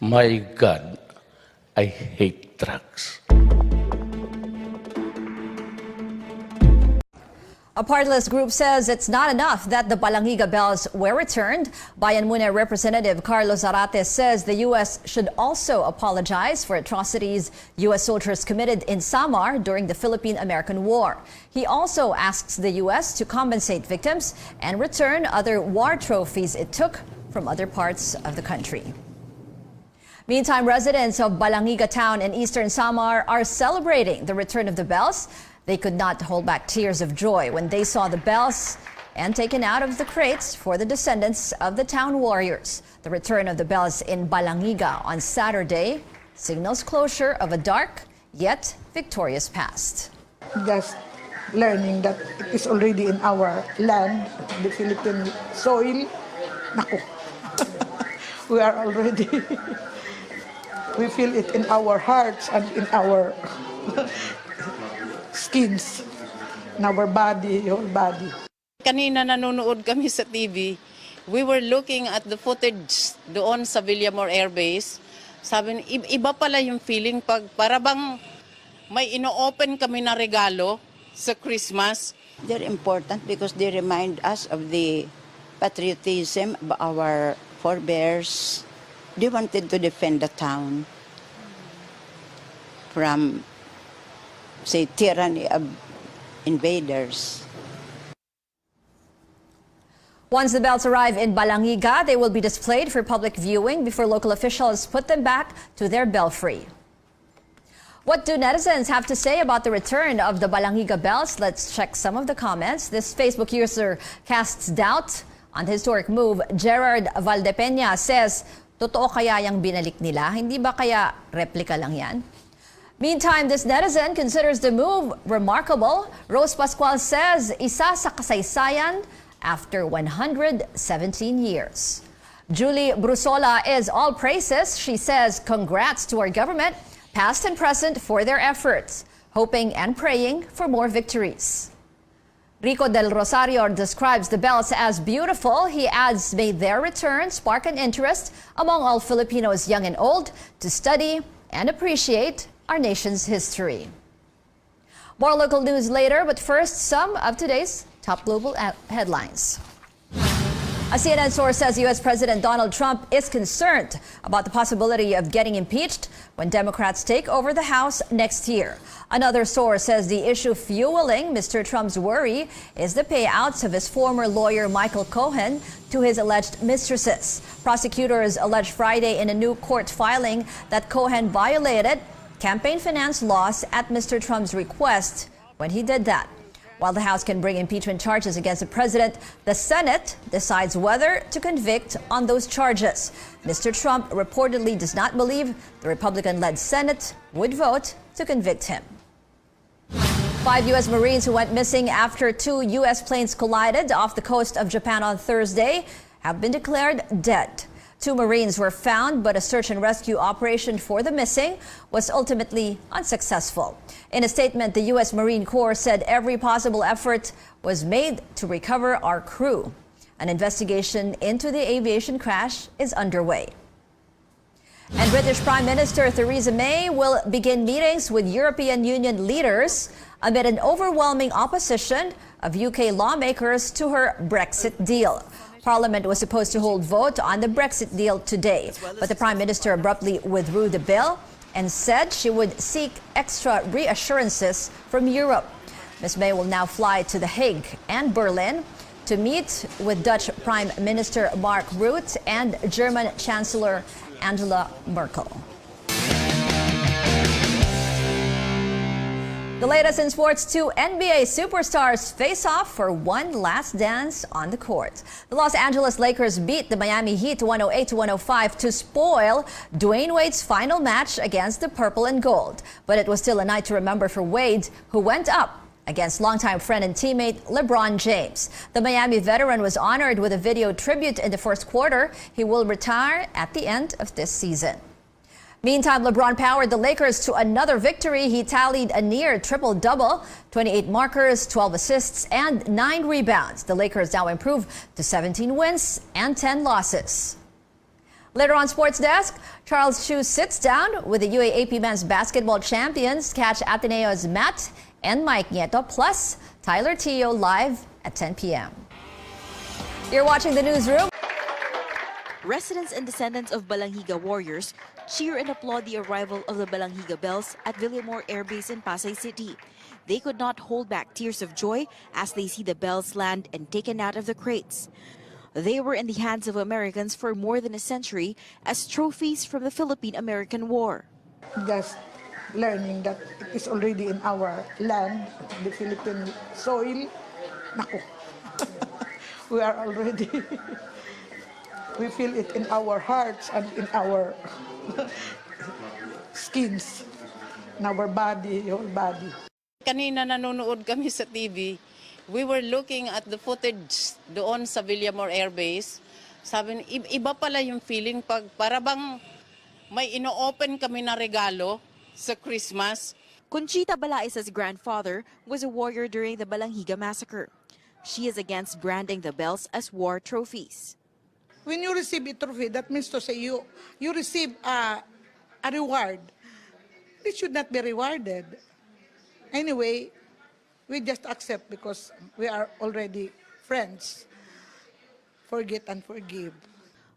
My God, I hate drugs. A party-list group says it's not enough that the Balangiga bells were returned. Bayan Muna Representative Carlos Zarate says the U.S. should also apologize for atrocities U.S. soldiers committed in Samar during the Philippine-American War. He also asks the U.S. to compensate victims and return other war trophies it took from other parts of the country. Meantime, residents of Balangiga town in eastern Samar are celebrating the return of the bells. They could not hold back tears of joy when they saw the bells and taken out of the crates for the descendants of the town warriors. The return of the bells in Balangiga on Saturday signals closure of a dark yet victorious past. Just learning that it is already in our land, the Philippine soil. Naku. We are already, we feel it in our hearts and in our skins, in our body, whole body. Kanina nanonood kami sa TV. We were looking at the footage doon sa Villamor Air Base. Sabi, iba pala yung feeling pag para bang may ino-open kami na regalo sa Christmas. They're important because they remind us of the patriotism of our forebears. They wanted to defend the town from, say, tyranny of invaders. Once the bells arrive in Balangiga, they will be displayed for public viewing before local officials put them back to their belfry. What do netizens have to say about the return of the Balangiga bells? Let's check some of the comments. This Facebook user casts doubt on the historic move. Gerard Valdepeña says, totoo kaya yung binalik nila? Hindi ba kaya replica lang yan? Meantime, this netizen considers the move remarkable. Rose Pascual says, isa sa kasaysayan after 117 years. Julie Brusola is all praises. She says, congrats to our government, past and present, for their efforts, hoping and praying for more victories. Rico del Rosario describes the bells as beautiful. He adds, may their return spark an interest among all Filipinos, young and old, to study and appreciate our nation's history. More local news later, but first, some of today's top global headlines. A CNN source says U.S. President Donald Trump is concerned about the possibility of getting impeached when Democrats take over the House next year. Another source says the issue fueling Mr. Trump's worry is the payouts of his former lawyer Michael Cohen to his alleged mistresses. Prosecutors alleged Friday in a new court filing that Cohen violated campaign finance laws at Mr. Trump's request when he did that. While the House can bring impeachment charges against the president, the Senate decides whether to convict on those charges. Mr. Trump reportedly does not believe the Republican-led Senate would vote to convict him. 5 U.S. Marines who went missing after 2 U.S. planes collided off the coast of Japan on Thursday have been declared dead. 2 Marines were found, but a search and rescue operation for the missing was ultimately unsuccessful. In a statement, the U.S. Marine Corps said every possible effort was made to recover our crew. An investigation into the aviation crash is underway. And British Prime Minister Theresa May will begin meetings with European Union leaders amid an overwhelming opposition of UK lawmakers to her Brexit deal. Parliament was supposed to hold vote on the Brexit deal today, but the Prime Minister abruptly withdrew the bill and said she would seek extra reassurances from Europe. Ms. May will now fly to The Hague and Berlin to meet with Dutch Prime Minister Mark Rutte and German Chancellor Angela Merkel. The latest in sports, 2 NBA superstars face off for one last dance on the court. The Los Angeles Lakers beat the Miami Heat 108-105 to spoil Dwayne Wade's final match against the Purple and Gold. But it was still a night to remember for Wade, who went up against longtime friend and teammate LeBron James. The Miami veteran was honored with a video tribute in the first quarter. He will retire at the end of this season. Meantime, LeBron powered the Lakers to another victory. He tallied a near triple-double, 28 markers, 12 assists, and 9 rebounds. The Lakers now improve to 17 wins and 10 losses. Later on Sports Desk, Charles Chu sits down with the UAAP men's basketball champions. Catch Ateneo's Matt and Mike Nieto, plus Tyler Teo live at 10 p.m. You're watching the newsroom. Residents and descendants of Balanghiga warriors cheer and applaud the arrival of the Balanghiga Bells at Villamor Air Base in Pasay City. They could not hold back tears of joy as they see the bells land and taken out of the crates. They were in the hands of Americans for more than a century as trophies from the Philippine-American War. Just learning that it is already in our land, the Philippine soil. Naku. We are already, we feel it in our hearts and in our skins, in our body, whole body. Kanina nanonood kami sa TV. We were looking at the footage doon sa Villamor Air Base. Sabi, iba pala yung feeling pag para bang may ino-open kami na regalo sa Christmas. Conchita Balaisa's grandfather was a warrior during the Balanghiga massacre. She is against branding the bells as war trophies. When you receive a trophy, that means to say you receive a reward. It should not be rewarded. Anyway, we just accept because we are already friends. Forget and forgive.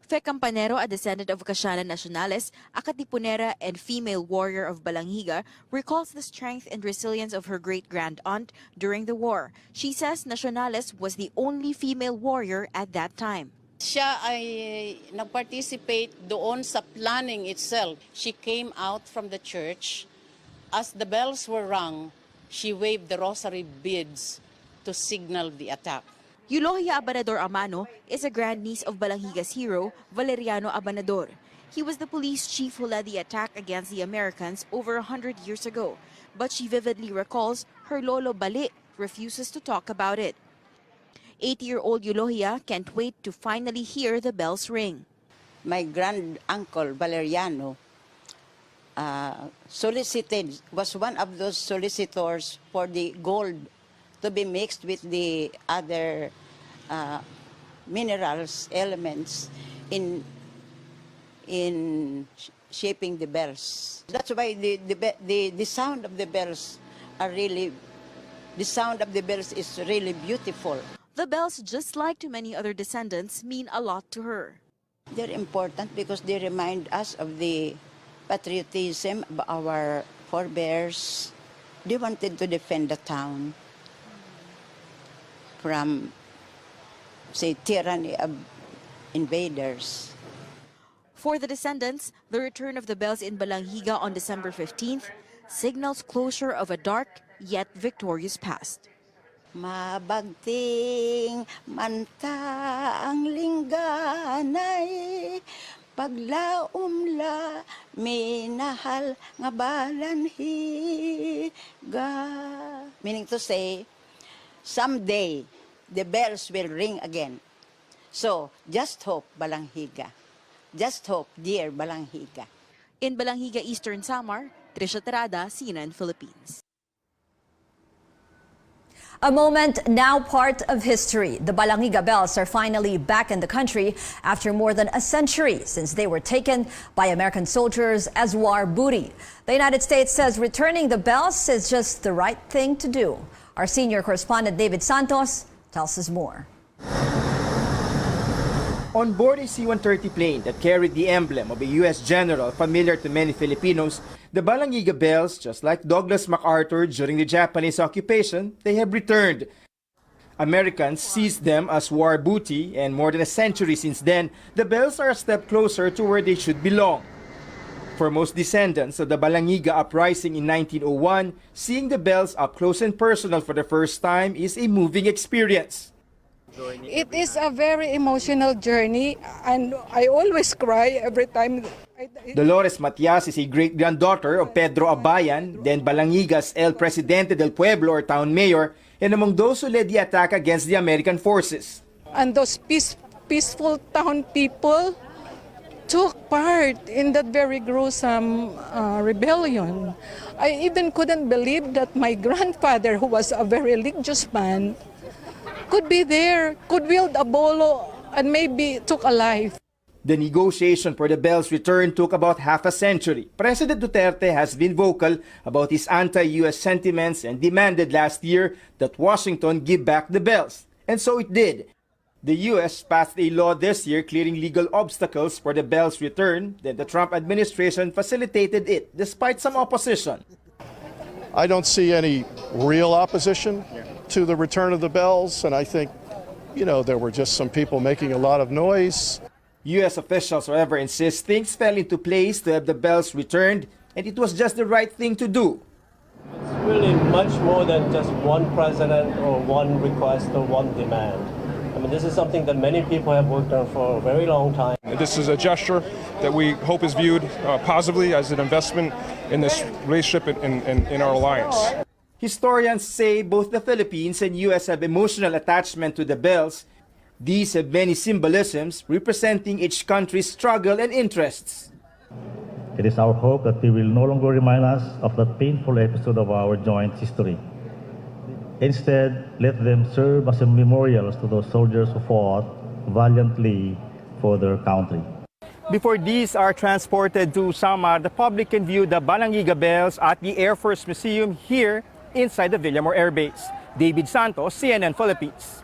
Fe Campanero, a descendant of Kasyalan Nacionales, a Katipunera and female warrior of Balanghiga, recalls the strength and resilience of her great-grand-aunt during the war. She says Nacionales was the only female warrior at that time. Siya ay nag-participate doon sa planning itself. She came out from the church. As the bells were rung, she waved the rosary beads to signal the attack. Eulohia Abanador Amano is a grandniece of Balanghiga's hero, Valeriano Abanador. He was the police chief who led the attack against the Americans over 100 years ago. But she vividly recalls her lolo Bali refuses to talk about it. 80-year-old Eulohia can't wait to finally hear the bells ring. My grand-uncle, Valeriano, was one of those solicitors for the gold to be mixed with the other minerals, elements in shaping the bells. That's why the sound of the bells is really beautiful. The bells, just like to many other descendants, mean a lot to her. They're important because they remind us of the patriotism of our forebears. They wanted to defend the town from, say, tyranny of invaders. For the descendants, the return of the bells in Balanghiga on December 15th signals closure of a dark yet victorious past. Mabagting manta ang lingganay, paglaumla minahal nga balanhiga. Meaning to say, someday the bells will ring again. So, just hope, Balanghiga. Just hope, dear Balanghiga. In Balanghiga, Eastern Samar, Trisha Terada, CNN Philippines. A moment now part of history. The Balanghiga bells are finally back in the country after more than a century since they were taken by American soldiers as war booty. The United States says returning the bells is just the right thing to do. Our senior correspondent David Santos tells us more. On board a C-130 plane that carried the emblem of a U.S. general familiar to many Filipinos, the Balanghiga bells, just like Douglas MacArthur during the Japanese occupation, they have returned. Americans seized them as war booty, and more than a century since then, the bells are a step closer to where they should belong. For most descendants of the Balanghiga uprising in 1901, seeing the bells up close and personal for the first time is a moving experience. It is a very emotional journey, and I always cry every time. Dolores Matias is a great-granddaughter of Pedro Abayan, then Balanghiga's El Presidente del Pueblo or town mayor, and among those who led the attack against the American forces. And those peaceful town people took part in that very gruesome rebellion. I even couldn't believe that my grandfather, who was a very religious man, could be there, could wield a bolo, and maybe took a life. The negotiation for the bells' return took about half a century. President Duterte has been vocal about his anti-US sentiments and demanded last year that Washington give back the bells. And so it did. The US passed a law this year clearing legal obstacles for the bells' return. Then the Trump administration facilitated it despite some opposition. I don't see any real opposition to the return of the bells, and I think, there were just some people making a lot of noise. U.S. officials, however, insist things fell into place to have the bells returned, and it was just the right thing to do. It's really much more than just one president or one request or one demand. I mean, this is something that many people have worked on for a very long time. This is a gesture that we hope is viewed positively as an investment in this relationship in our alliance. Historians say both the Philippines and U.S. have emotional attachment to the bells. These have many symbolisms representing each country's struggle and interests. It is our hope that they will no longer remind us of that painful episode of our joint history. Instead, let them serve as a memorial to those soldiers who fought valiantly for their country. Before these are transported to Samar, the public can view the Balangiga bells at the Air Force Museum here inside the Villamor Air Base. David Santos, CNN Philippines.